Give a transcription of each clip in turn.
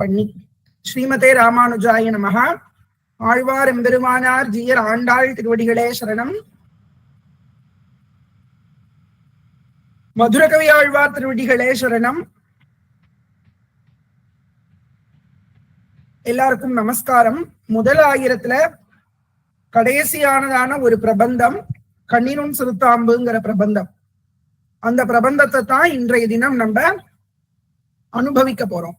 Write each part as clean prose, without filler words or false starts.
பண்ணி ஸ்ரீமதே ராமானுஜாய நமஹ. ஆழ்வார் எம்பெருமானார் ஜீயர் ஆண்டாள் திருவடிகளே சரணம். மதுரகவி ஆழ்வார் திருவடிகளே சரணம். எல்லாருக்கும் நமஸ்காரம். முதல் ஆயிரத்துல கடைசியானதான ஒரு பிரபந்தம் கண்ணினும் சிறுத்தாம்புங்கிற பிரபந்தம். அந்த பிரபந்தத்தை தான் இன்றைய தினம் நம்ம அனுபவிக்க போறோம்.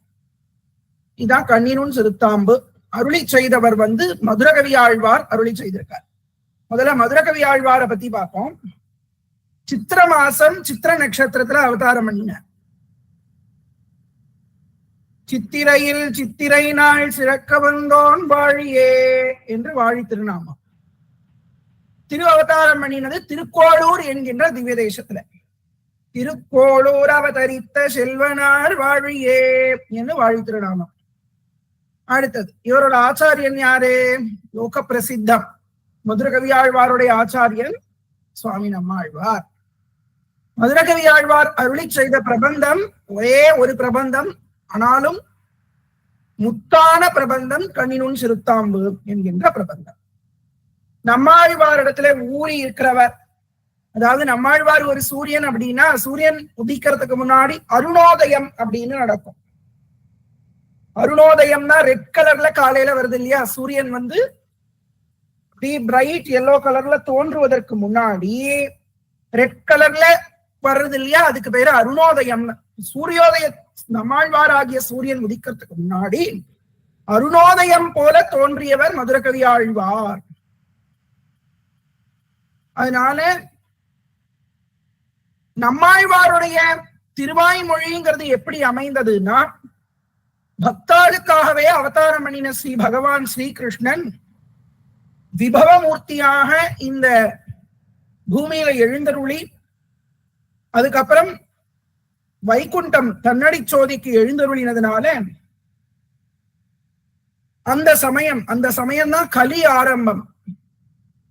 இதான் கண்ணினும் சிறுத்தாம்பு. அருளி செய்தவர் மதுரகவி ஆழ்வார் அருளி செய்திருக்கார். முதல்ல மதுரகவி ஆழ்வாரை பத்தி பார்ப்போம். சித்திர மாசம் சித்திர நட்சத்திரத்துல அவதாரம் பண்ணின. சித்திரையில் சித்திரை நாள் சிறக்க வந்தோன் வாழியே என்று வாழி திருநாமம். திரு அவதாரம் பண்ணினது திருக்கோளூர் என்கின்ற திவ்ய தேசத்துல. திருக்கோளூர் அவதரித்த செல்வனார் வாழியே என்று வாழி திருநாமம். அடுத்தது இவரோட ஆச்சாரியன் யாரு? லோக பிரசித்தம் மதுரகவி ஆழ்வாருடைய ஆச்சாரியன் சுவாமி நம்மாழ்வார். மதுரகவி ஆழ்வார் அருளி செய்த பிரபந்தம் ஒரே ஒரு பிரபந்தம், ஆனாலும் முத்தான பிரபந்தம் கண்ணினும் சிறுத்தாம்பு என்கின்ற பிரபந்தம். நம்மாழ்வார் இடத்துல ஊறி இருக்கிறவர், அதாவது நம்மாழ்வார் ஒரு சூரியன் அப்படின்னா சூரியன் உதிக்கிறதுக்கு முன்னாடி அருணோதயம் அப்படின்னு நடக்கும். அருணோதயம்னா ரெட் கலர்ல காலையில வருது இல்லையா? சூரியன் பிரைட் எல்லோ கலர்ல தோன்றுவதற்கு முன்னாடி ரெட் கலர்ல வர்றது இல்லையா? அதுக்கு பேரு அருணோதயம். சூரியோதய நம்மாழ்வார் ஆகிய சூரியன் உதிக்கிறதுக்கு முன்னாடி அருணோதயம் போல தோன்றியவர் மதுரகவி ஆழ்வார். அதனால நம்மாழ்வாருடைய திருவாய்மொழிங்கிறது எப்படி அமைந்ததுன்னா, பக்தாளுக்காகவே அவதாரம் பண்ணின ஸ்ரீ பகவான் ஸ்ரீகிருஷ்ணன் விபவமூர்த்தியாக இந்த பூமியில எழுந்தருளி, அதுக்கப்புறம் வைகுண்டம் தன்னடி சோதிக்கு எழுந்தருளினதுனால அந்த சமயம் தான் கலி ஆரம்பம்.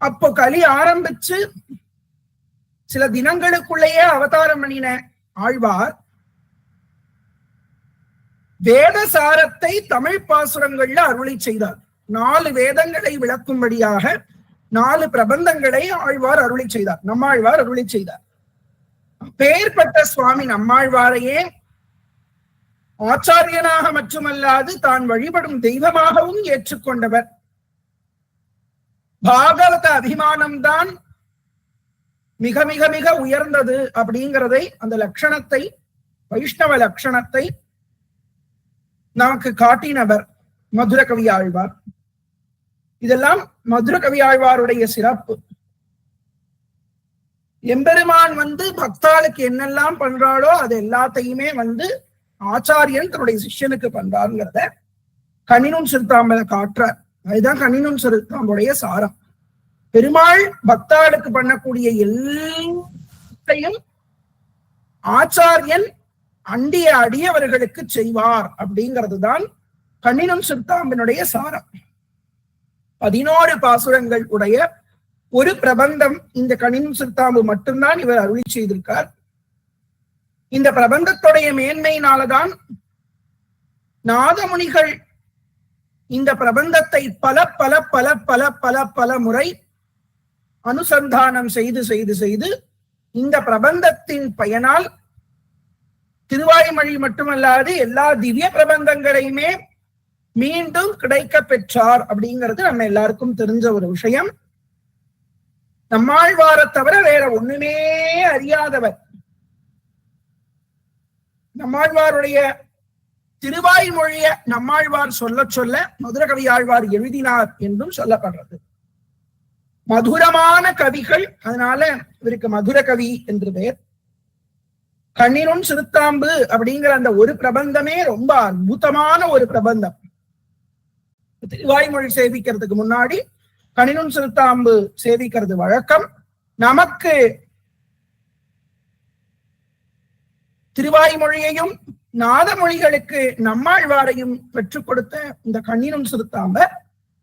அப்போ கலி ஆரம்பிச்சு சில தினங்களுக்குள்ளேயே அவதாரம் பண்ணின ஆழ்வார் வேத சாரத்தை தமிழ் பாசுரங்கள்ல அருளி செய்தார். 4 வேதங்களை விளக்கும்படியாக 4 பிரபந்தங்களை ஆழ்வார் அருளி செய்தார். நம்மாழ்வார் அருளி செய்தார். பேர்பட்ட சுவாமி நம்மாழ்வாரையே ஆச்சாரியனாக மட்டுமல்லாது தான் வழிபடும் தெய்வமாகவும் ஏற்றுக்கொண்டவர். பாகவத அபிமானம்தான் மிக மிக மிக உயர்ந்தது அப்படிங்கிறதை, அந்த லட்சணத்தை, வைஷ்ணவ லட்சணத்தை நமக்கு காட்டினவர் மதுரகவி ஆழ்வார். இதெல்லாம் மதுரகவி ஆழ்வாருடைய சிறப்பு. எம்பெருமான் பக்தாளுக்கு என்னெல்லாம் பண்றாளோ அது எல்லாத்தையுமே ஆச்சாரியன் தன்னுடைய சிஷ்யனுக்கு பண்றாருங்கிறத கண்ணினும் சிறுத்தாம்பல காட்டுறார். அதுதான் கண்ணினும் சிறுத்தாம்புடைய சாரம். பெருமாள் பக்தாளுக்கு பண்ணக்கூடிய எல்லாத்தையும் ஆச்சாரியன் அண்டிய அடியவர்களுக்கு செய்வார் அப்படிங்கிறது தான் கண்ணினும் சிறுத்தாம்பினுடைய சாரம். 11 பாசுரங்கள் உடைய ஒரு பிரபந்தம் இந்த கண்ணினும் சிறுத்தாம்பு மட்டும்தான் இவர் அருளி செய்திருக்கார். இந்த பிரபந்தத்துடைய மேன்மையினாலதான் நாதமுனிகள் இந்த பிரபந்தத்தை பல பல பல பல பல பல முறை அனுசந்தானம் செய்து செய்து செய்து இந்த பிரபந்தத்தின் பயனால் திருவாய்மொழி மட்டுமல்லாது எல்லா திவ்ய பிரபந்தங்களையுமே மீண்டும் கிடைக்க பெற்றார் அப்படிங்கிறது நம்ம எல்லாருக்கும் தெரிஞ்ச ஒரு விஷயம். நம்மாழ்வாரை தவிர வேற ஒண்ணுமே அறியாதவர். நம்மாழ்வாருடைய திருவாய்மொழிய நம்மாழ்வார் சொல்ல சொல்ல மதுரகவி ஆழ்வார் எழுதினார் என்றும் சொல்லப்படுறது. மதுரமான கவிகள், அதனால இவருக்கு மதுரகவி என்று பெயர். கண்ணினும் சிறுத்தாம்பு அப்படிங்கிற அந்த ஒரு பிரபந்தமே ரொம்ப அற்புதமான ஒரு பிரபந்தம். திருவாய்மொழி சேவிக்கிறதுக்கு முன்னாடி கண்ணினும் சிறுத்தாம்பு சேவிக்கிறது வழக்கம். நமக்கு திருவாய்மொழியையும் நாதமொழிகளுக்கு நம்மாழ்வாரையும் பெற்றுக் கொடுத்த இந்த கண்ணினும் சிறுத்தாம்ப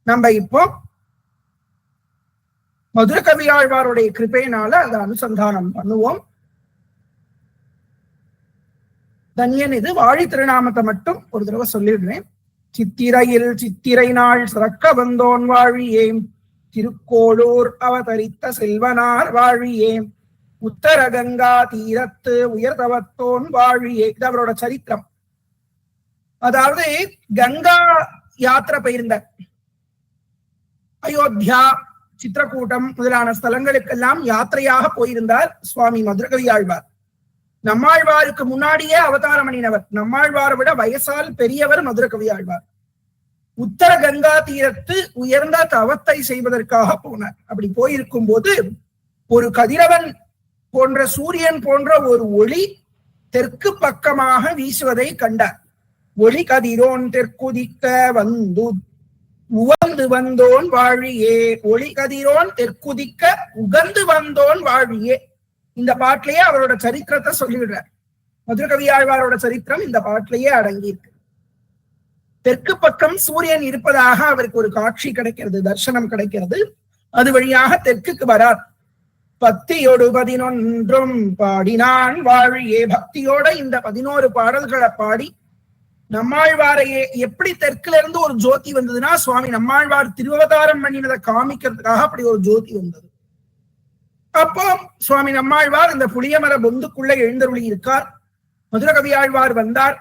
நம்ம இப்போ மதுரகவி ஆழ்வாருடைய கிருபையினால அதை அனுசந்தானம் பண்ணுவோம். தன்யன் இது வாழி திருநாமத்தை மட்டும் ஒரு தடவை சொல்லிடுறேன். சித்திரையில் சித்திரை நாள் சிறக்க வந்தோன் வாழியே, திருக்கோளூர் அவதரித்த செல்வனார் வாழியே, உத்தர கங்கா தீரத்து உயர்தவத்தோன் வாழியே. இது அவரோட சரித்திரம். அதாவது கங்கா யாத்திரை போயிருந்த அயோத்தியா, சித்திரக்கூட்டம் முதலான ஸ்தலங்களுக்கெல்லாம் யாத்திரையாக போயிருந்தார் சுவாமி மதுரகவி ஆழ்வார். நம்மாழ்வாருக்கு முன்னாடியே அவதாரம் பண்ணினவர். நம்மாழ்வாரை விட வயசால் பெரியவர் மதுரகவி ஆழ்வார். உத்தர கங்கா தீரத்து உயர்ந்த தவத்தை செய்வதற்காக போனார். அப்படி போயிருக்கும் போது ஒரு கதிரவன் போன்ற சூரியன் போன்ற ஒரு ஒளி தெற்கு பக்கமாக வீசுவதை கண்டார். ஒளி கதிரோன் தெற்குதிக்க வந்து உவந்து வந்தோன் வாழியே. ஒளி கதிரோன் தெற்குதிக்க உகந்து வந்தோன் வாழியே. இந்த பாட்டிலேயே அவரோட சரித்திரத்தை சொல்லிவிடுறார். மதுரகவி ஆழ்வாரோட சரித்திரம் இந்த பாட்டிலேயே அடங்கி இருக்கு. தெற்கு பக்கம் சூரியன் இருப்பதாக அவருக்கு ஒரு காட்சி கிடைக்கிறது, தர்சனம் கிடைக்கிறது. அது வழியாக தெற்குக்கு வரார். பக்தியோடு 11 பாடினான் வாழியே. பக்தியோட இந்த 11 பாடல்களை பாடி நம்மாழ்வாரையே எப்படி தெற்குல இருந்து ஒரு ஜோதி வந்ததுன்னா, சுவாமி நம்மாழ்வார் திருவவதாரம் பண்ணினதை காமிக்கிறதுக்காக அப்படி ஒரு ஜோதி வந்தது. அப்போ சுவாமி நம்மாழ்வார் இந்த புளியமர பொந்துக்குள்ள எழுந்தருளி இருக்கார். மதுரகவி ஆழ்வார் வந்தார்.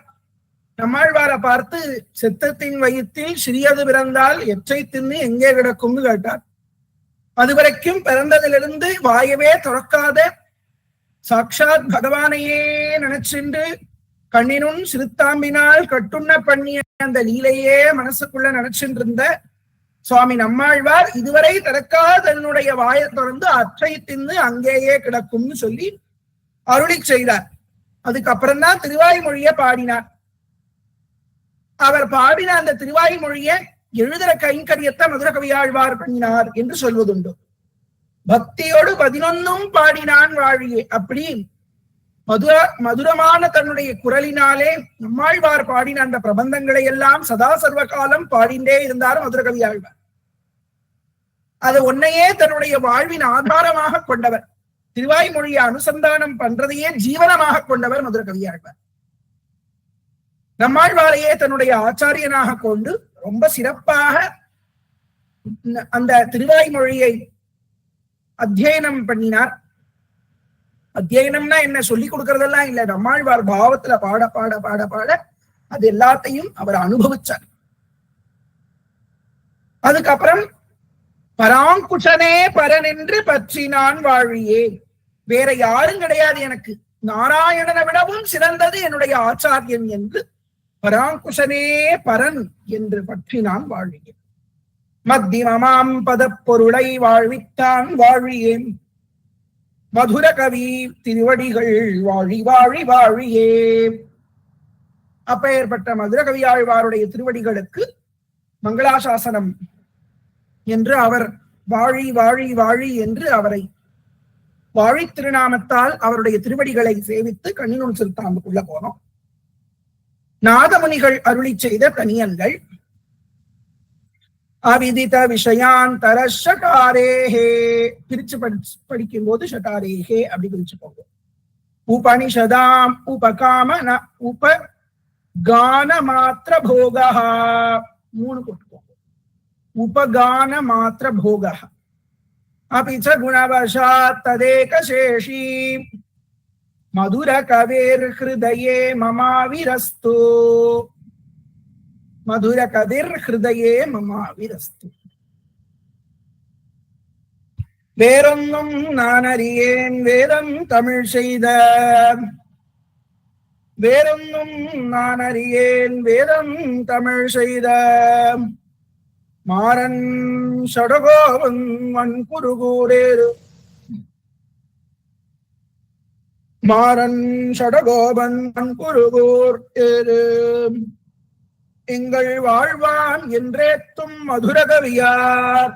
நம்மாழ்வாரை பார்த்து, செத்தத்தின் வயிற்றில் சிறியது பிறந்தால் எச்சை தின்னு எங்கே கிடக்கும்னு கேட்டார். அதுவரைக்கும் பிறந்ததிலிருந்து வாயவே துறக்காத சாட்சாத் பகவானையே நினைச்சுண்டு கண்ணினும் சிறுத்தாம்பினால் கட்டுண்ண பண்ணிய அந்த லீலையே மனசுக்குள்ள நினைச்சுட்டு இருந்த சுவாமி நம்மாழ்வார் இதுவரை திறக்காத தன்னுடைய வாயை திறந்து அற்றை தின்னு அங்கேயே கிடக்கும்னு சொல்லி அருளி செய்தார். அதுக்கப்புறம் தான் திருவாய்மொழியை பாடினார். அவர் பாடின அந்த திருவாய்மொழியை எழுதுற கைங்கரியத்தை மதுரகவி ஆழ்வார் பண்ணினார் என்று சொல்வதுண்டு. பக்தியோடு 11 பாடினான் வாழியே. அப்படி மதுரமான தன்னுடைய குரலினாலே நம்மாழ்வார் பாடின அந்த பிரபந்தங்களை எல்லாம் சதா சர்வ காலம் பாடிண்டே இருந்தார் மதுரகவி ஆழ்வார். அது ஒன்னையே தன்னுடைய வாழ்வின் ஆதாரமாக கொண்டவர். திருவாய்மொழியை அனுசந்தானம் பண்றதையே ஜீவனமாக கொண்டவர் மதுரகவி ஆழ்வார். நம்மாழ்வாரையே தன்னுடைய ஆச்சாரியனாக கொண்டு ரொம்ப சிறப்பாக அந்த திருவாய்மொழியை அத்தியனம் பண்ணினார். அத்தியனம்னா என்ன, சொல்லி கொடுக்கறதெல்லாம் இல்ல. நம்மாழ்வார் பாவத்துல பாட பாட பாட பாட அது எல்லாத்தையும் அவர் அனுபவிச்சார். அதுக்கப்புறம் பராங்குஷனே பரன் என்று பற்றினான் வாழியே. வேற யாரும் கிடையாது எனக்கு, நாராயணனை விடவும் சிறந்தது என்னுடைய ஆச்சாரியன் என்று பராங்குஷனே பரன் என்று பற்றினான் வாழியே. மத்தியமாம் பதப்பொருளை வாழ்வித்தான் வாழியேன், மதுர கவி திருவடிகள் வாழி வாழி வாழியே. அப்பேற்பட்ட மதுரகவி ஆழ்வாருடைய திருவடிகளுக்கு மங்களாசாசனம் என்று அவர் வாழி வாழி வாழி என்று அவரை வாழி திருநாமத்தால் அவருடைய திருவடிகளை சேவித்து கண்ணினுள் சிறுத்தாம்புக்குள்ள போனோம். நாதமுனிகள் அருளி செய்த தனியன்கள். அவிதித விஷயாந்தர ஷகாரேஹே, பிரிச்சு படிக்கும் போது ஷகாரேஹே அப்படி பிரிச்சு போகும். உபனிஷதாம் உபகாம உபகான மாத்திர போகா, 3 போட்டு போகும். உபகான மாத்திர போகா. அபிச்ச குணவசாத் ததேக சேஷி மதுர கவிர் ஹிருதயே மமாவிரஸ்து, மதுர கதிர் ஹிருதயே மமாவிரஸ்து. வேறொன்னும் நான் அறியேன் வேதம் தமிழ் செய்த, வேறொன்னும் நான் அறியேன் வேதம் தமிழ் செய்த மாறன் சடகோவன் வன்குருகூரேரு, மாறன் சடகோபன் வன்குருகூர் ஏறு. எங்கள் வாழ்வான் என்றேத்தும் மதுரகவியார்,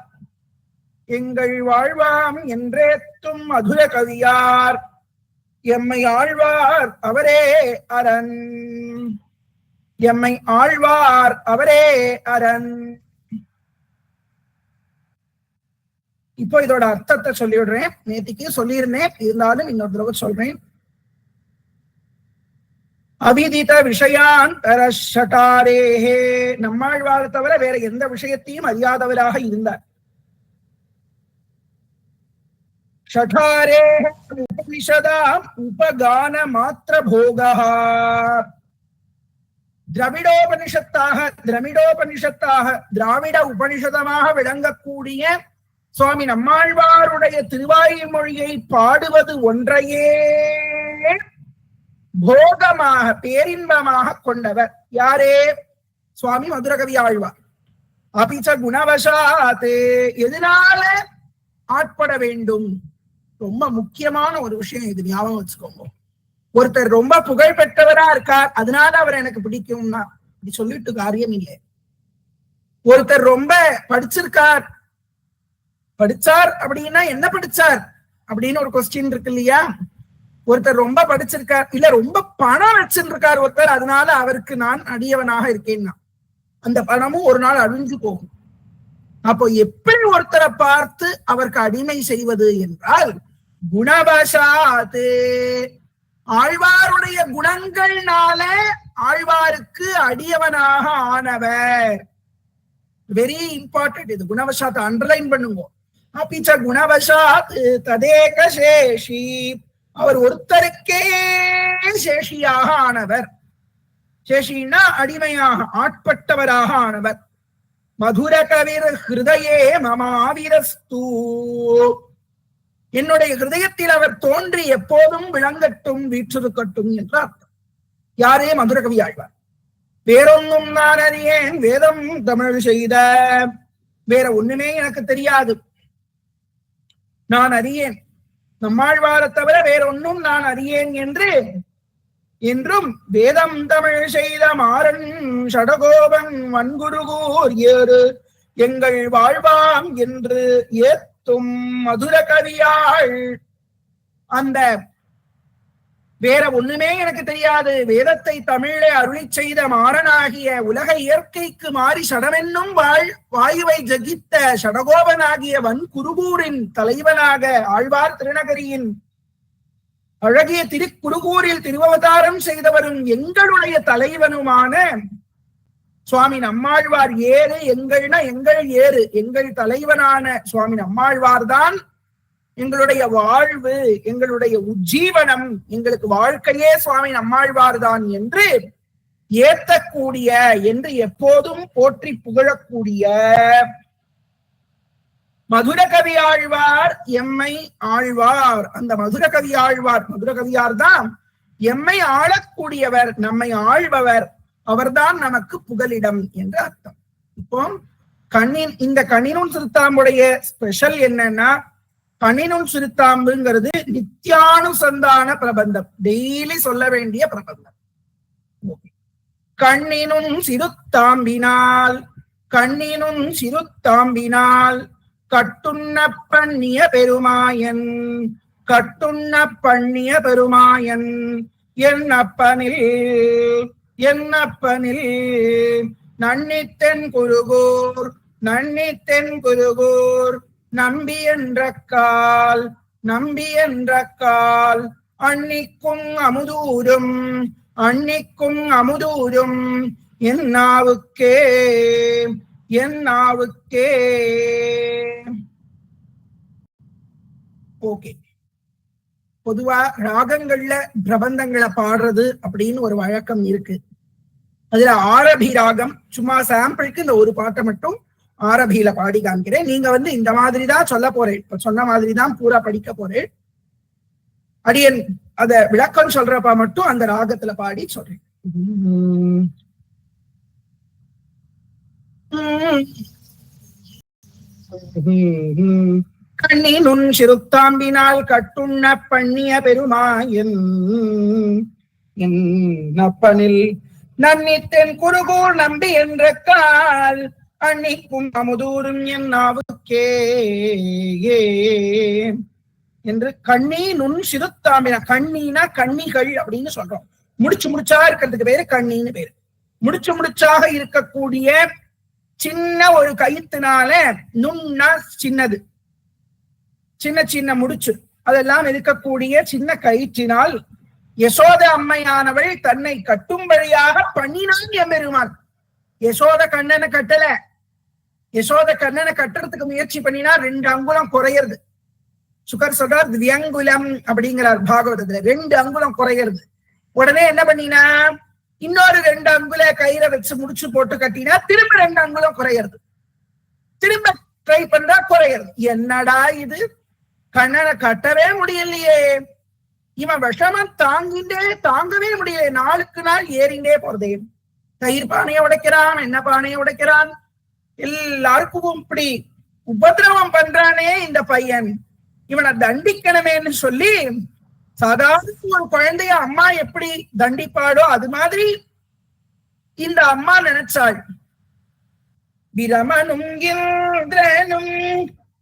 எங்கள் வாழ்வாம் என்றேத்தும் மதுர கவியார், எம்மை ஆழ்வார் அவரே அரண், எம்மை ஆழ்வார் அவரே அரண். இப்போ இதோட அர்த்தத்தை சொல்லிவிடுறேன். நேத்திக்கு சொல்லியிருந்தேன், இருந்தாலும் இன்னொரு தடவை சொல்றேன். அவிதித விஷயாந்தர ஷடாரேஹே, நம்மாழ்வாரை தவிர வேற எந்த விஷயத்தையும் அறியாதவராக இருந்தார். ஷடாரே உபனிஷதாம் உபகான மாத்திர போகா, திராவிட உபனிஷதமாக விளங்கக்கூடிய சுவாமி நம்மாழ்வாருடைய திருவாய்மொழியை பாடுவது ஒன்றையே போகமாக பேரின்பமாக கொண்டவர் யாரே? சுவாமி மதுரகவி ஆழ்வார். அபிச்ச குணவசாத்தே, எதனால ஆட்பட வேண்டும்? ரொம்ப முக்கியமான ஒரு விஷயம் இது, ஞாபகம் வச்சுக்கோங்க. ஒருத்தர் ரொம்ப புகழ் பெற்றவரா இருக்கார், அதனால அவர் எனக்கு பிடிக்கும்னா அப்படி சொல்லிட்டு காரியம் இல்லை. ஒருத்தர் ரொம்ப படிச்சிருக்கார், படிச்சார் அப்படின்னா என்ன படிச்சார் அப்படின்னு ஒரு கொஸ்டின் இருக்கு இல்லையா? ஒருத்தர் ரொம்ப படிச்சிருக்கார், இல்ல ரொம்ப பணம் வச்சிருக்கார் ஒருத்தர், அதனால அவருக்கு நான் அடியவனாக இருக்கேன்னா அந்த பணமும் ஒரு நாள் அழிஞ்சு போகும். அப்போ எப்படி ஒருத்தரை பார்த்து அவருக்கு அடிமை செய்வது என்றால் குணவசாத்து, ஆழ்வாருடைய குணங்கள்னால ஆழ்வாருக்கு அடியவனாக ஆனவர். வெரி இம்பார்ட்டன்ட் இது, குணவசாத் அண்டர்லைன் பண்ணுங்க. அபிச்ச குணவசாத் ததேக சேஷி, அவர் ஒருத்தருக்கே சேஷியாக ஆனவர். சேஷினா அடிமையாக ஆட்பட்டவராக ஆனவர். மதுர கவிர் ஹிருதயே மமாவிரஸ்து, என்னுடைய ஹிருதயத்தில் அவர் தோன்றி எப்போதும் விளங்கட்டும் வீற்றிருக்கட்டும் என்ற அர்த்தம். யாரே? மதுரகவி ஆழ்வார். வேறொன்னும் நான் அறியேன் வேதம் தமிழ் செய்த, வேற ஒண்ணுமே எனக்கு தெரியாது, நான் அறியேன் நம்மாழ்வாரை தவிர வேற ஒன்னும் நான் அறியேன் என்றும் வேதம் தமிழ் செய்த மாறன் ஷடகோபன் வன்குருகூர் ஏறு எங்கள் வாழ்வாம் என்று ஏத்தும் மதுர கவியாள். அந்த வேற ஒண்ணுமே எனக்கு தெரியாது, வேதத்தை தமிழே அருளி செய்த மாறனாகிய உலக இயற்கைக்கு மாறி சடமென்னும் வாயுவை ஜகித்த ஷடகோபனாகிய வன் குருகூரின் தலைவனாக ஆழ்வார் திருநகரியின் அழகிய திருக்குருகூரில் திருவவதாரம் செய்தவரும் எங்களுடைய தலைவனுமான சுவாமி நம்மாழ்வார் ஏறு, எங்கள்னா எங்கள் ஏறு, எங்கள் தலைவனான சுவாமி நம்மாழ்வார் தான் எங்களுடைய வாழ்வு, எங்களுடைய உஜ்ஜீவனம், எங்களுக்கு வாழ்க்கையே சுவாமி நம்மாழ்வார் தான் என்று ஏத்தக்கூடிய, என்று எப்போதும் போற்றி புகழக்கூடிய மதுரகவி ஆழ்வார் எம்மை ஆழ்வார். அந்த மதுரகவி ஆழ்வார், மதுரகவியார் தான் எம்மை ஆளக்கூடியவர், நம்மை ஆழ்பவர், அவர்தான் நமக்கு புகலிடம் என்று அர்த்தம். இப்போ இந்த கண்ணினும் சிறுத்தாம்புடைய ஸ்பெஷல் என்னன்னா, கண்ணினும் சிறுத்தாம்புங்கிறது நித்தியானுசந்தான பிரபந்தம், டெய்லி சொல்ல வேண்டிய பிரபந்தம். கண்ணினும் சிறுத்தாம்பினால், கண்ணினும் சிறுத்தாம்பினால் கட்டுண்ண பண்ணிய பெருமாயன், கட்டுண்ண பண்ணிய பெருமாயன் என்னப்பனில், என்னப்பனில் நன்னித்தென் குருகூர், நன்னித்தென் குருகூர் நம்பி என்ற கால், நம்பி என்ற கால் அன்னிக்கும் அமுதூரும், அன்னிக்கும் அமுதூரும் என் நாவுக்கே, என் நாவுக்கே. ஓகே, பொதுவா ராகங்கள்ல பிரபந்தங்களை பாடுறது அப்படின்னு ஒரு வழக்கம் இருக்கு. அதுல ஆரபி ராகம், சும்மா சாம்பிளுக்கு இந்த ஒரு பாட்டை மட்டும் ஆரபியில பாடி காமிக்கிறேன். நீங்க இந்த மாதிரிதான் சொல்ல போறேன், இப்ப சொன்ன மாதிரிதான் பூரா படிக்க போறேன். அடியன் அத விளக்கம் சொல்றப்ப மட்டும் அந்த ராகத்துல பாடி சொல்றேன். கண்ணினுன் சிறுத்தாம்பினால் கட்டுண்ண பண்ணிய பெருமாயன் என்னப்பனில் நன்னித்தென் குருகூர் நம்பி என்ற கால் அன்னிக்கும் அமுதூரும் என் நாவுக்கே என்று. கண்ணி நுண் சிறுத்தாம்பினா, கண்ணினா கண்ணிகள் அப்படின்னு சொல்றோம். முடிச்சு முடிச்சா இருக்கிறதுக்கு பேரு கண்ணின்னு பேரு. முடிச்சு முடிச்சாக இருக்கக்கூடிய சின்ன ஒரு கயிற்றுனால, நுண்ணா சின்னது, சின்ன சின்ன முடிச்சு அதெல்லாம் இருக்கக்கூடிய சின்ன கயிற்றினால் யசோத அம்மையானவள் தன்னை கட்டும்படியாக பண்ணினான் எம்பெருமான். யசோத கண்ணனை கட்டல. யசோத கண்ணனை கட்டுறதுக்கு முயற்சி பண்ணினா 2 அங்குலம் குறையிறது. சுகர் சொல்றார் திவ்யங்குலம் அப்படிங்கிறார் பாகவதத்துல. 2 அங்குலம் குறையிறது. உடனே என்ன பண்ணினா இன்னொரு 2 அங்குல கயிறை வச்சு முடிச்சு போட்டு கட்டினா திரும்ப 2 அங்குலம் குறையிறது. திரும்ப ட்ரை பண்றா குறையிறது. என்னடா இது, கண்ணனை கட்டவே முடியலையே, இவன் விஷமம் தாங்கவே முடியல, நாளுக்கு நாள் ஏறிண்டே போறதே. தயிர் பானையை உடைக்கிறான், என்ன பானையை உடைக்கிறான், எல்லாருக்கும் இப்படி உபதிரவம் பண்றானே இந்த பையன், இவனை தண்டிக்கணுமேன்னு சொல்லி சாதாரண ஒரு குழந்தைய அம்மா எப்படி தண்டிப்பாடோ அது மாதிரி இந்த அம்மா நினைச்சாள். பிரமனும் இந்திரனும்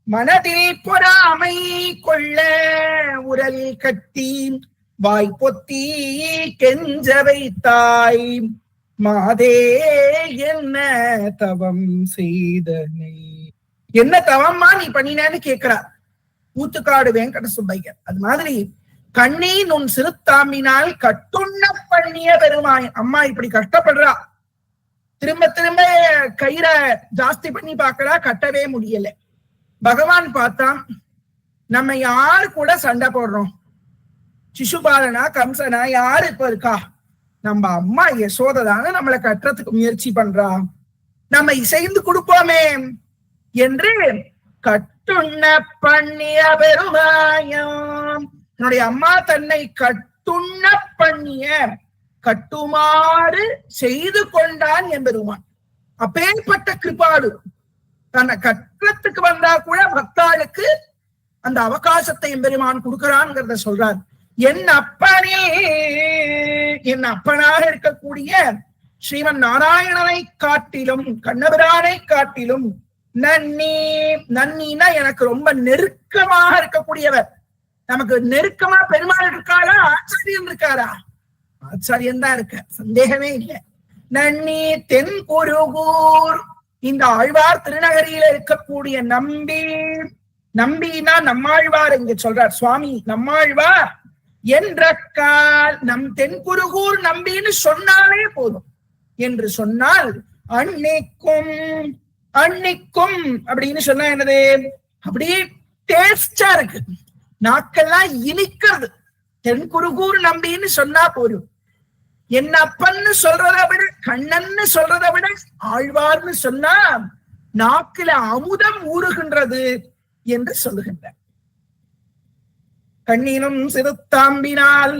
மனதில் பொறாமை கொள்ள உரல் கட்டி வாய்ப்பொத்தி கெஞ்ச வைத்தாய், மாதே என்ன தவம் செய்தனை. என்ன தவம்மா நீ பண்ணினேன்னு கேட்கிறார் ஊத்துக்காடு வெங்கட சுப்பையர். அது மாதிரி கண்ணி நுண் சிறுத்தாம்பினால் கட்டுண்ண பண்ணிய பெருமாய். அம்மா இப்படி கஷ்டப்படுறா, திரும்ப திரும்ப கயிறை ஜாஸ்தி பண்ணி பாக்குறா, கட்டவே முடியல. பகவான் பார்த்தா நம்ம யாரு கூட சண்டை போடுறோம், சிசுபாலனா கம்சனா யாரு இப்ப இருக்கா, நம்ம அம்மா யசோதான நம்மளை கட்டுறதுக்கு முயற்சி பண்றா, நம்ம இசைந்து கொடுப்போமே என்று கட்டுண்ண பண்ணிய பெருமாயம். என்னுடைய அம்மா தன்னை கட்டுண்ண பண்ணிய கட்டுமாறு செய்து கொண்டான் எம்பெருமான். அப்பேற்பட்ட கிருபாடு தன்னை கற்றத்துக்கு வந்தா கூட பக்தாளுக்கு அந்த அவகாசத்தை எம்பெருமான் கொடுக்கிறான்ங்கிறத சொல்றார். என் அப்பனே, என் அப்பனாக இருக்கக்கூடிய ஸ்ரீமன் நாராயணனை காட்டிலும் கண்ணபிரானை காட்டிலும் நன்னினா எனக்கு ரொம்ப நெருக்கமாக இருக்கக்கூடியவர். நமக்கு நெருக்கமா பெருமாள் இருக்காரா, ஆச்சாரியன் இருக்காரா? ஆச்சாரியன் தான் இருக்க, சந்தேகமே இல்லை. நன்னி தென் குருகூர், இந்த ஆழ்வார் திருநகரியில இருக்கக்கூடிய நம்பினா நம்மாழ்வார் இங்க சொல்றார் சுவாமி. நம்மாழ்வார் என்ற கால் நம் தென்குருகூர் நம்பின்னு சொன்னாலே போதும் என்று சொன்னால் அன்னைக்கும் அப்படின்னு சொன்னா என்னது, அப்படியே டேஸ்டா இருக்கு, நாக்கெல்லாம் இனிக்கிறது. தென்குருகூர் நம்பின்னு சொன்னா போதும். என் அப்பன்னு சொல்றதை விட, கண்ணன்னு சொல்றதை விட ஆழ்வார்னு சொன்னா நாக்கில அமுதம் ஊறுகின்றது என்று சொல்லுகின்ற. கண்ணினும் சிறுத்தாம்பினால்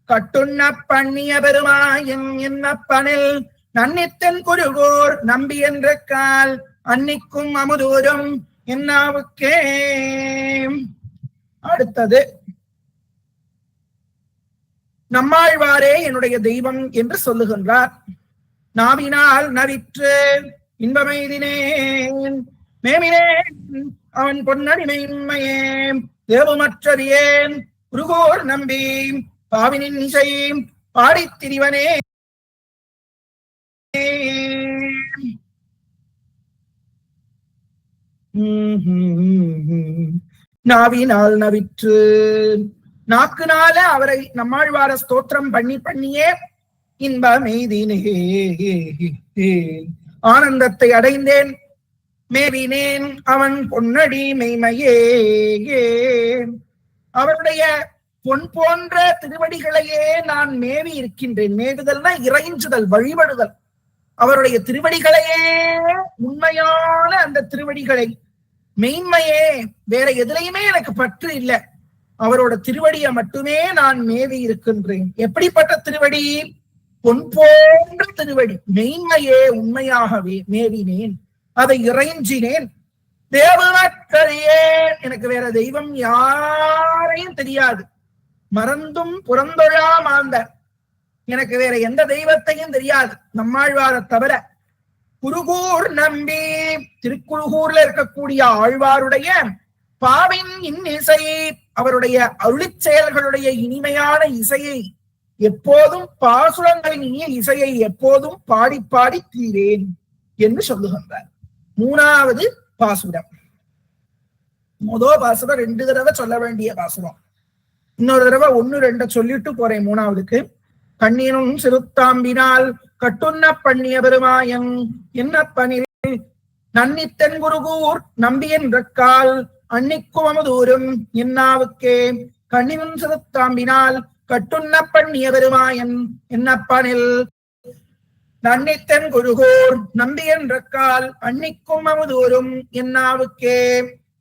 கட்டுண்ண பண்ணிய பெருமாயன் என்னப்பனில் நன்னித்தன் குருகோர் நம்பி என்ற கால் அன்னிக்கும் அமுதூரும் என்னாவுக்கே. அடுத்தது நம்மாழ்வாரே என்னுடைய தெய்வம் என்று சொல்லுகின்றார். நாவினால் நவிற்று இன்பமைதினேன் மேமினேன் அவன் பொன்னடிமையே தேவமற்றறியேன் குருகோர் நம்பி பாவினின் இசை பாடித் திரிவனே. நாவினால் நவிற்று, நாக்குனால அவரை நம்மாழ்வார ஸ்தோத்திரம் பண்ணியே இன்பமெய்தினே ஆனந்தத்தை அடைந்தேன். மேவினேன் அவன் பொன்னடி மெய்மையே, அவருடைய பொன் போன்ற திருவடிகளையே நான் மேவி இருக்கின்றேன். மேவுதல்னா இறைஞ்சுதல், வழிபடுதல். அவருடைய திருவடிகளையே, உண்மையான அந்த திருவடிகளை, மெய்மையே, வேற எதுலையுமே எனக்கு பற்று இல்லை, அவரோட திருவடியை மட்டுமே நான் மேவி இருக்கின்றேன். எப்படிப்பட்ட திருவடி? பொன் போன்ற திருவடி, மெய்மையே உண்மையாகவே மேவினேன், அதை இறைஞ்சினேன். தேவனற்றறியேன், எனக்கு வேற தெய்வம் யாரையும் தெரியாது. மறந்தும் புறந்தொழா மாந்தர், எனக்கு வேற எந்த தெய்வத்தையும் தெரியாது நம்மாழ்வார தவிர. குருகூர் நம்பி, திருக்குருகூர்ல இருக்கக்கூடிய ஆழ்வாருடைய பாவின் இன்னிசை, அவருடைய அருளிச் செயல்களுடைய இனிமையான இசையை எப்போதும், பாசுரங்களின் இனிய இசையை எப்போதும் பாடி பாடி தீரேன் என்று சொல்லுகின்றார். 3வது பாசுரம். முதல் பாசுரம் 2 தடவை சொல்ல வேண்டிய பாசுரம். இன்னொரு தடவை 1-2 சொல்லிட்டு போறேன் மூணாவதுக்கு. கண்ணினும் சிறுத்தாம்பினால் கட்டுண்ண பண்ணிய பெருமாயம் என்ன பணில் நன்னித்தன் குருகூர் நம்பியன்றக்கால் அன்னிக்கும் தூரும் என்னாவுக்கே கண்ணினும் சிறுத்தாம்பினால் கட்டுண்ண பண்ணிய பெருமாயன் என்னப்பனில் நன்னித்தன் குருகூர் நம்பியன்றக்கால் அன்னிக்கும் அமுதூரும் என்னாவுக்கே.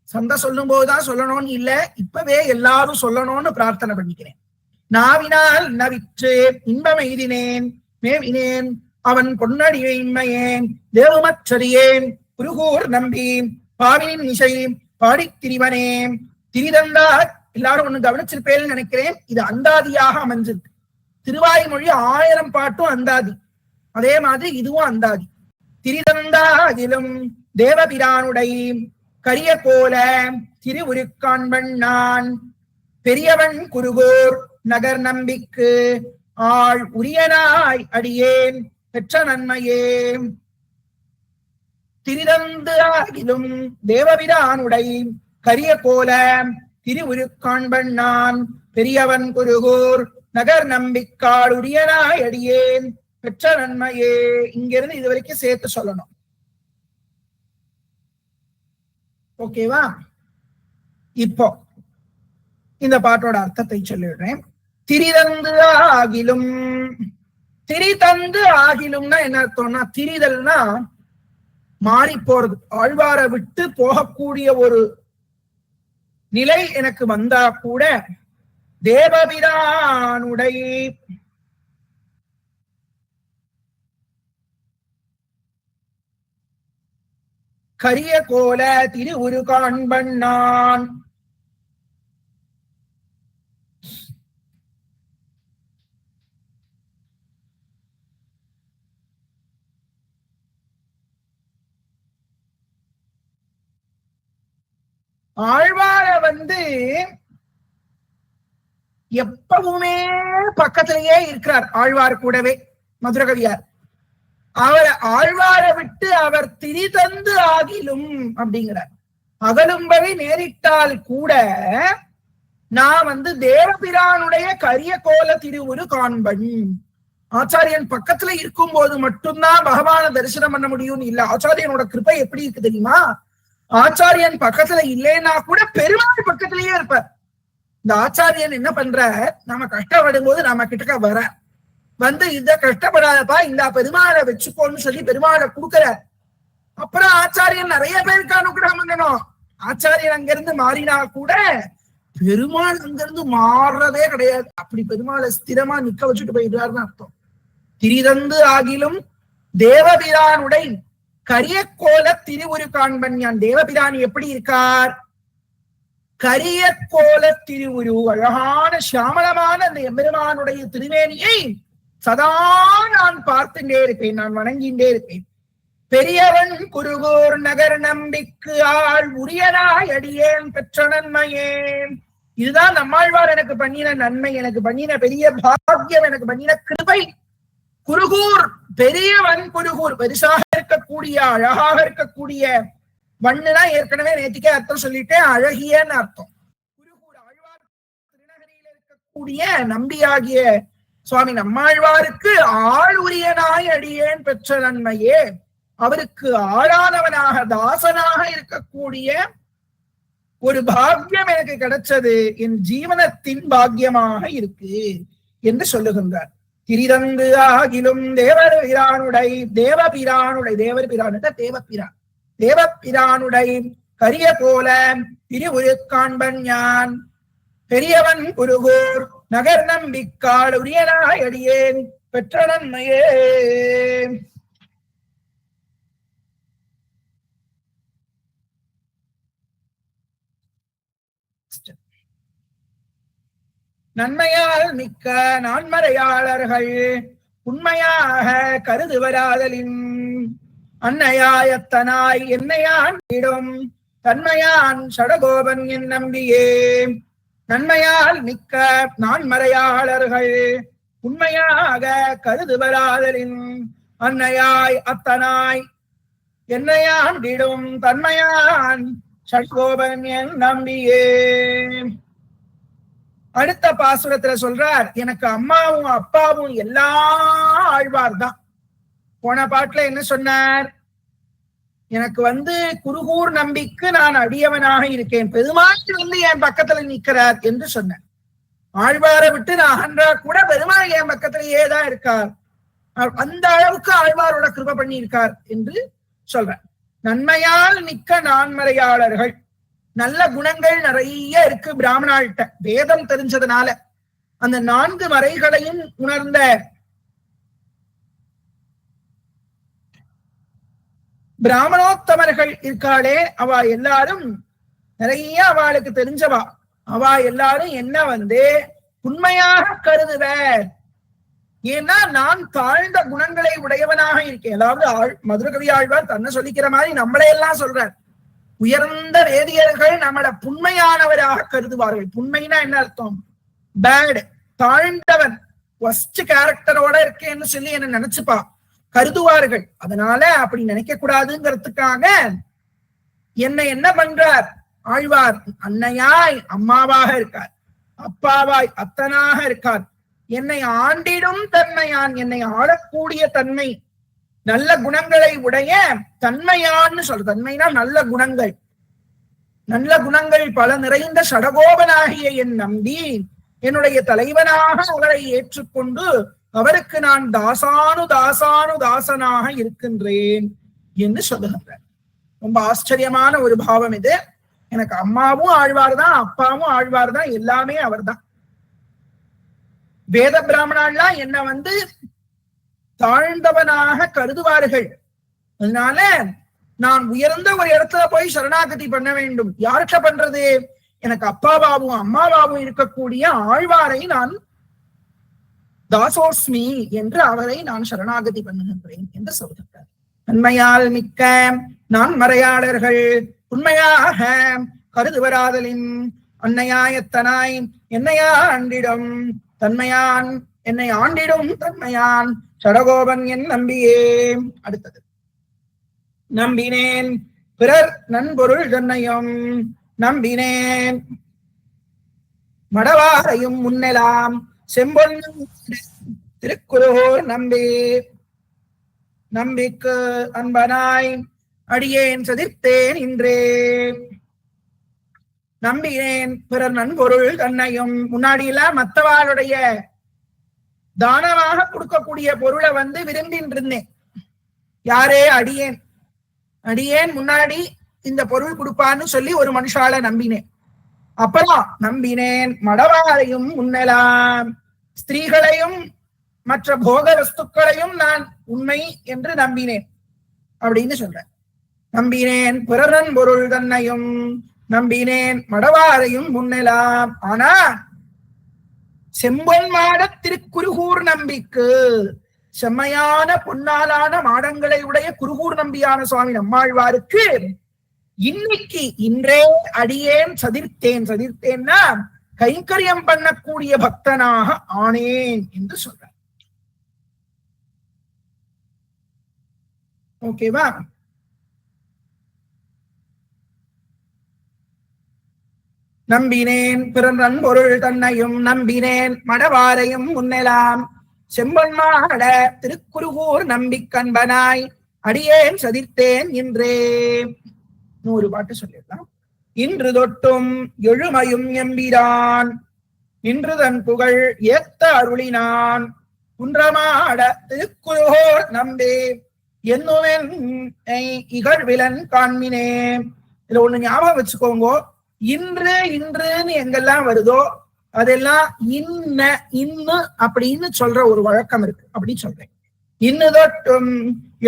சந்த சொல்லும் போதுதான் சொல்லணும்னு இல்ல, இப்பவே எல்லாரும் சொல்லணும்னு பிரார்த்தனை பண்ணிக்கிறேன். நாவினால் நவிற்று இன்பம் எய்தினேன் மேவினேன் அவன் பொன்னடியை இன்மையேன் தேவமச்சரியேன் குருகூர் நம்பி பாவினின் இசை பாடித் திரிவனே. திரிதந்தா எல்லாரும் ஒண்ணு கவனிச்சிருப்பேன்னு நினைக்கிறேன். இது அந்தாதியாக அமைஞ்சிருக்கு. திருவாய்மொழி 1000 பாட்டும் அந்தாதி, அதே மாதிரி இதுவும் அந்தாதி. திரிதந்தா அதிலும் தேவபிரானுடை கரிய கோல திருவுருக்காண்பன் நான் பெரியவன் குருகூர் நகர் நம்பிக்கு ஆள் உரியனாய் அடியேன் பெற்ற நன்மையே. திரிதந்து ஆகிலும் தேவபிரானுடை கரிய கோல திருவுருக்காண்பன் நான் பெரியவன் குருகூர் நகர் நம்பிக்காள் உரியனாய் அடியேன் பெற்ற நன்மையே. இங்கிருந்து இது வரைக்கும் சேர்த்து சொல்லணும். ஓகேவா? இப்போ இந்த பாட்டோட அர்த்தத்தை சொல்லிடுறேன். திரிதந்து ஆகிலும், திரிதந்து ஆகிலும்னா என்ன அர்த்தம்னா, திரிதல்னா மாறி போறது, ஆழ்வாரை விட்டு போகக்கூடிய ஒரு நிலை எனக்கு வந்தா கூட தேவபிரானுடை கரிய கோல திருவுரு காண்பன் நான். ஆழ்வார எப்பவுமே பக்கத்திலேயே இருக்கிறார். ஆழ்வார் கூடவே மதுரகவியார் அவர் ஆழ்வாரை விட்டு அவர் திரிதந்து ஆகிலும் அப்படிங்கிறார். அகலும்படி நேரிட்டால் கூட நான் தேவபிரானுடைய கரிய கோல திருவுரு காண்பன். ஆச்சாரியன் பக்கத்துல இருக்கும் போது மட்டும்தான் பகவான தரிசனம் பண்ண முடியும்னு இல்ல. ஆச்சாரியனோட கிருபை எப்படி இருக்கு தெரியுமா? ஆச்சாரியன் பக்கத்துல இல்லைன்னா கூட பெருமாள் பக்கத்திலேயே இருப்பார். இந்த ஆச்சாரியன் என்ன பண்ற, நாம கஷ்டப்படும் போது நாம கிட்டக்க வர இத கஷ்டப்படாதப்பா, இந்த பெருமாளை வச்சுக்கோன்னு சொல்லி பெருமாளை கொடுக்கற. அப்புறம் ஆச்சாரியன் நிறைய பேருக்கு அனுகிரகம் பண்ணணும். ஆச்சாரியன் அங்கிருந்து மாறினா கூட பெருமாள் அங்கிருந்து மாறுறதே கிடையாது. அப்படி பெருமாளை ஸ்திரமா நிக்க வச்சுட்டு போயிடுறாருன்னு அர்த்தம். திரிதந்து ஆகிலும் தேவபிரானுடை கரிய கோல திருவுரு காண்பன் யான். தேவபிரான் எப்படி இருக்கார்? கரிய கோல திருவுரு, அழகான சியாமளமான அந்த எம்பெருமானுடைய திருவேணியை சதா நான் பார்த்துட்டே இருப்பேன், நான் வணங்கிட்டே இருப்பேன். பெரியவன் குருகூர் நகர் நம்பிக்கு ஆள் உரியனாய் அடியேன் பெற்ற நன்மையே. இதுதான் நம்மாழ்வார் எனக்கு பண்ணின நன்மை, எனக்கு பண்ணின பெரிய பாக்கியம், எனக்கு பண்ணின கிருபை. குருகூர் பெரியவன், குருகூர் பெருசாக இருக்கக்கூடிய அழகாக இருக்கக்கூடிய, வண்ணுனா ஏற்கனவே நேற்றுக்கே அர்த்தம் சொல்லிட்டேன், அழகியன்னு அர்த்தம். குருகூர் ஆழ்வார் திருநகரியில் இருக்கக்கூடிய நம்பியாகிய சுவாமி நம்மாழ்வாருக்கு ஆள் உரியனாய் அடியேன் பெற்ற நன்மையே. அவருக்கு ஆளானவனாக தாசனாக இருக்கக்கூடிய ஒரு பாக்கியம் எனக்கு கிடைச்சது, என் ஜீவனத்தின் பாக்கியமாக இருக்கு என்று சொல்லுகின்றார். திரிதந்து ஆகிலும் தேவபிரானுடை, தேவபிரானுடை, தேவபிரானுட தேவபிரான், தேவபிரானுடை கரிய கோல திருவுரு காண்பன் யான் பெரியவன் குருகூர் நகர் நம்பிக்காள் உரியனாய் அடியேன் பெற்ற நன்மையே. நன்மையால் மிக்க நான்மறையாளர்கள் உண்மையாக கருதுவராதலின் அன்னையாயத்தனாய் என்னையான் இடும் தன்மையான் சடகோபன் என் நம்பியே. நன்மையால் மிக்க நான்மறையாளர்கள் உண்மையாக கருதுவராதலின் அன்னையாய் அத்தனாய் என்னையான் இடும் தன்மையான் சடகோபன் என் நம்பியே. அடுத்த பாசுரத்துல சொல்றார், எனக்கு அம்மாவும் அப்பாவும் எல்லா ஆழ்வார் தான். போன பாட்டுல என்ன சொன்னார்? எனக்கு குருகூர் நம்பிக்கு நான் அடியவனாக இருக்கேன், பெருமாள் என் பக்கத்துல நிற்கிறார் என்று சொன்னார். ஆழ்வாரை விட்டு நான் அகன்றா கூட பெருமாள் என் பக்கத்திலேயே தான் இருக்கார், அந்த அளவுக்கு ஆழ்வாரோட கிருபை பண்ணி இருக்கார் என்று சொல்றார். நன்மையால் மிக்க நான்மறையாளர்கள், நல்ல குணங்கள் நிறைய இருக்கு பிராமணாள்கிட்ட, வேதம் தெரிஞ்சதுனால அந்த 4 மறைகளையும் உணர்ந்த பிராமணோத்தமர்கள் இருக்காளே, அவ எல்லாரும் நிறைய அவளுக்கு தெரிஞ்சவா. அவ எல்லாரும் என்ன உண்மையாக கருதுவர். ஏன்னா நான் தாழ்ந்த குணங்களை உடையவனாக இருக்கேன். அதாவது மதுரகவி ஆழ்வார் தன்னை சொல்லிக்கிற மாதிரி நம்மளையெல்லாம் சொல்றார். உயர்ந்த வேதியர்கள் நம்மளை புண்மையானவராக கருதுவார்கள். புண்மைனா என்ன அர்த்தம்? பேட், தாழ்ந்தவன், ஒஸ்ட் கேரக்டரோட இருக்கேன்னு சொல்லி என்ன நினைச்சுப்பா கருதுவார்கள். அதனால அப்படி நினைக்க கூடாதுங்கிறதுக்காக என்ன பண்றார் ஆழ்வார்? அன்னையாய் அம்மாவாக இருக்கார், அப்பாவாய் அத்தனாக இருக்கார், என்னை ஆண்டிடும் தன்மையான், என்னை ஆளக்கூடிய தன்மை, நல்ல குணங்களை உடைய தன்மையான்னு சொல்ற. தன்மைனா நல்ல குணங்கள், நல்ல குணங்கள் பல நிறைந்த சடகோபனாகிய என் நம்பி என்னுடைய தலைவனாக அவரை ஏற்றுக்கொண்டு அவருக்கு நான் தாசனாக இருக்கின்றேன் என்று சொல்லுகின்றார். ரொம்ப ஆச்சரியமான ஒரு பாவம் இது. எனக்கு அம்மாவும் ஆழ்வார் தான், அப்பாவும் ஆழ்வார் தான், எல்லாமே அவர் தான். வேத பிராமணாலாம் என்ன தாழ்ந்தவனாக கருதுவார்கள். அதனால நான் உயர்ந்த ஒரு இடத்துல போய் சரணாகதி பண்ண வேண்டும். யார்கிட்ட பண்றது? எனக்கு அப்பாவாவும் அம்மாவாவும் இருக்கக்கூடிய ஆழ்வாரை நான் தாசோஸ்மி என்று அவரை நான் சரணாகதி பண்ணுகின்றேன் என்று சொல்கின்றார். நன்மையால் மிக்க நான் மறையாளர்கள் உண்மையாக கருதுவராதலின் அன்னையாயத்தனாய் என்னையா ஆண்டிடும் தன்மையான், என்னை ஆண்டிடும் தன்மையான் சடகோபன் என் நம்பியே. அடுத்தது, நம்பினேன் பிறர் நன்பொருள் தன்னையும் நம்பினேன் மடவாரையும் முன்னெலாம் செம்பொன் திருக்குருகூர் நம்பி நம்பிக்கு அன்பனாய் அடியேன் சதிர்த்தேன் இன்றே. நம்பினேன் பிறர் நன்பொருள் தன்னையும், முன்னாடி எல்லாம் மத்தவாளுடைய தானமாக கொடுக்கக்கூடிய பொருளை விரும்பின் இருந்தேன். யாரே? அடியேன். அடியேன் முன்னாடி இந்த பொருள் கொடுப்பான்னு சொல்லி ஒரு மனுஷால நம்பினேன். அப்புறம் நம்பினேன் மடவாரையும் முன்னெலாம், ஸ்திரீகளையும் மற்ற போக வஸ்துக்களையும் நான் உண்மை என்று நம்பினேன் அப்படின்னு சொல்றேன். நம்பினேன் பிறரன் பொருள் தன்னையும் நம்பினேன் மடவாரையும் முன்னெலாம். ஆனா செம்பொன் மாட திருக்குருகூர் நம்பிக்கு, செம்மையான பொன்னாலான மாடங்களை உடைய குருகூர் நம்பியான சுவாமி நம்மாழ்வாருக்கு இன்னைக்கு இன்றே அடியேன் சதிர்த்தேன். சதிர்த்தேன்னா கைங்கரியம் பண்ணக்கூடிய பக்தனாக ஆனேன் என்று சொல்றார். ஓகேவா? நம்பினேன் பிறன் பொருள் தன்னையும் நம்பினேன் மடவாரையும் முன்னெலாம் செம்பொன்மாட திருக்குருகூர் நம்பிக்கன்பனாய் அடியேன் சதிர்த்தேன் இன்றே. 100 பாட்டு சொல்லிடலாம். இன்று தொட்டும் எழுமையும் எம்பிரான் இன்று தன் புகழ் ஏத்த அருளினான் குன்றமாட திருக்குருகூர் நம்பி என்னுவன் இகழ்விலன் காண்மினே. இதுல ஒண்ணு ஞாபகம் வச்சுக்கோங்க, இன்று இன்றுன்னு எங்கெல்லாம் வருதோ அதெல்லாம் இன்ன இன்னு அப்படின்னு சொல்ற ஒரு வழக்கம் இருக்கு. அப்படி சொல்றேன். இன்னு தொட்டும்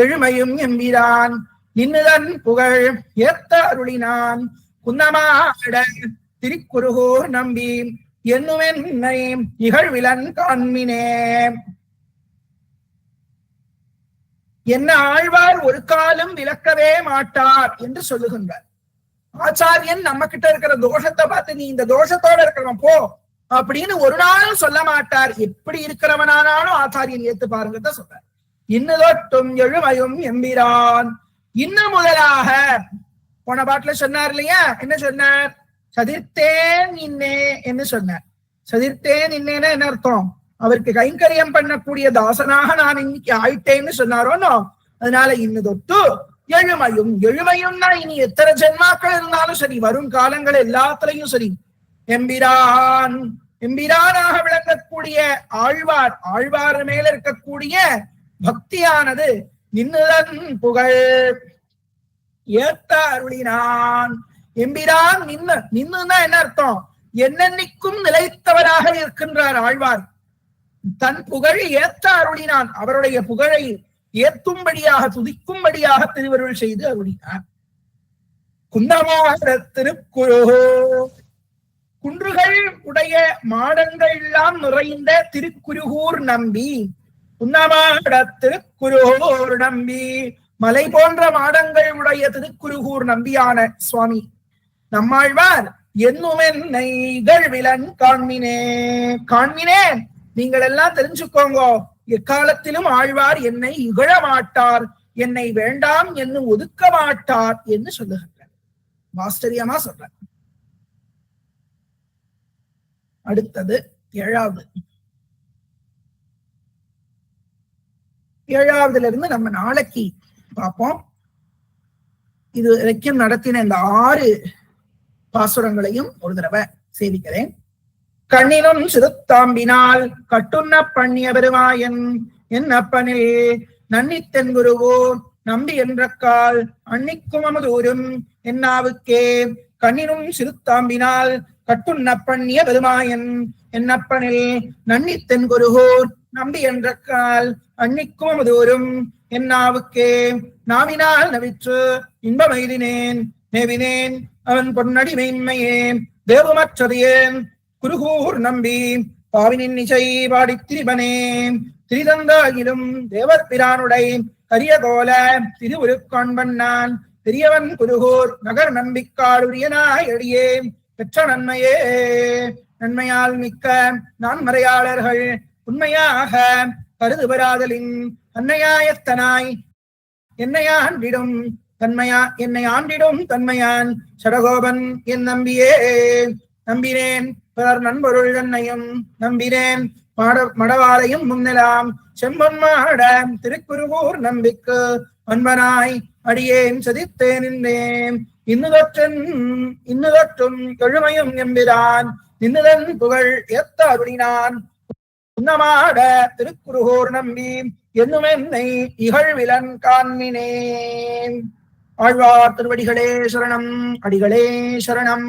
எழுமையும் எம்பிரான் நின்னுதன் புகழ் ஏத்த அருளினான் குன்னமாட திருக்குருகூர் நம்பி என்னுவென்னை இகழ்விலன் காண்மினே. என்ன ஆழ்வார் ஒரு காலம் விளக்கவே மாட்டார் என்று சொல்லுகின்றார். ஆச்சாரியன் நம்ம கிட்ட இருக்கிற தோஷத்தை பார்த்து நீ இந்த தோஷத்தோட இருக்கிறவன் போ அப்படின்னு ஒரு நாளும் சொல்ல மாட்டார். எப்படி இருக்கிறவனானாலும் ஆச்சாரியன் ஏத்து பாருங்க சொல்றார். இன்னதொட்டும் எழுமையும் எம்பிரான், இன்னும் முதலாக போன பாட்டுல சொன்னார் இல்லையா? என்ன சொன்னார்? சதிர்த்தேன் இன்னே என்று சொன்னார். சதிர்த்தேன் இன்னேன்னா என்ன அர்த்தம்? அவருக்கு கைங்கரியம் பண்ணக்கூடிய தாசனாக நான் இன்னைக்கு ஆயிட்டேன்னு சொன்னாரோனோ. அதனால இன்னு தொட்டு எழுமையும், எழுமையும்னா இனி எத்தனை ஜென்மாக்கள் இருந்தாலும் சரி, வரும் காலங்கள் எல்லாத்துலயும் சரி, எம்பிரான் எம்பிரானாக விளங்கக்கூடிய ஆழ்வார், ஆழ்வார் மேல இருக்கக்கூடிய பக்தியானது நின்னுதன் புகழ் ஏத்த அருளினான். எம்பிரான் நின்னுன்னா என்ன அர்த்தம்? என்னென்னைக்கும் நிலைத்தவராக இருக்கின்றார் ஆழ்வார். தன் புகழ் ஏத்த அருளினான், அவருடைய புகழை ஏத்தும்படியாக துதிக்கும்படியாக திருவருள் செய்து அருளினார். குந்தமாட திருக்குருகோ, குன்றுகள் உடைய மாடங்கள் எல்லாம் நிறைந்த திருக்குருகூர் நம்பி, குந்தமாட திருக்குருகூர் நம்பி, மலை போன்ற மாடங்கள் உடைய திருக்குருகூர் நம்பியான சுவாமி நம்மாழ்வார் என்னுமென்னை இகழ்விலன் காண்மினே. காண்மினே, நீங்கள் எல்லாம் தெரிஞ்சுக்கோங்க, எக்காலத்திலும் ஆழ்வார் என்னை இகழ மாட்டார், என்னை வேண்டாம் என்று ஒதுக்க மாட்டார் என்று சொல்லுகின்றார். ஆச்சரியமா சொல்றார். அடுத்தது ஏழாவதுல இருந்து நம்ம நாளைக்கு பார்ப்போம். இது வரைக்கும் நடத்தின இந்த 6 பாசுரங்களையும் ஒரு தடவை சேவிக்கிறேன். கண்ணினும் சிறுத்தாம்பினால் கட்டுண்ண பண்ணிய பெருமாயன் என் அப்பனில் நன்னித்தென் குருவோ நம்பி என்ற கால் அன்னிக்கும் அமுதூரும் என்னாவுக்கே. கண்ணினும் சிறுத்தாம்பினால் கட்டுண்ண பண்ணிய பெருமாயன் என் அப்பனில் நன்னித்தென் குருகோர் நம்பி என்ற கால் அன்னிக்கும் அமுதூரும் என்னாவுக்கே. நாவினால் நவிற்று இன்பமைதினேன் மேவினேன் அவன் பொன்னடி மேன்மையே தேவமற்றறியேன் குருகூர் நம்பி பாவினின் இசை பாடி திரிபனே. திரிதந்தாயிலும் தேவர் பிரானுடை கரியகோல திருவுருக்காண்பன்னான் பெரியவன் குருகூர் நகர் நம்பிக்காடுரியனாய் எடியே பெற்ற நன்மையே. நன்மையால் மிக்க நான் மறையாளர்கள் உண்மையாக கருது பெறாதலின் அன்னையாயத்தனாய் என்னை ஆண்டிடும் தன்மையான் சடகோபன் என் நம்பியே. நம்பினேன் பிறர் நண்பொருள் என்னையும் நம்பினேன் மடவாளையும் முன்னெலாம் செம்பொன்மாட திருக்குருகூர் நம்பிக்கு அன்பனாய் அடியேன் சதித்தேன் நின்றேன். இன்னுதற்றும் எழுமையும் எம்பிரான் நின்னுதன் புகழ் ஏத்த அருளினான். உன்னமாட திருக்குருகூர் நம்பி என்னுமென்னை இகழ்விலன் காண்மினேன். ஆழ்வார் திருவடிகளே சரணம், அடிகளே சரணம்.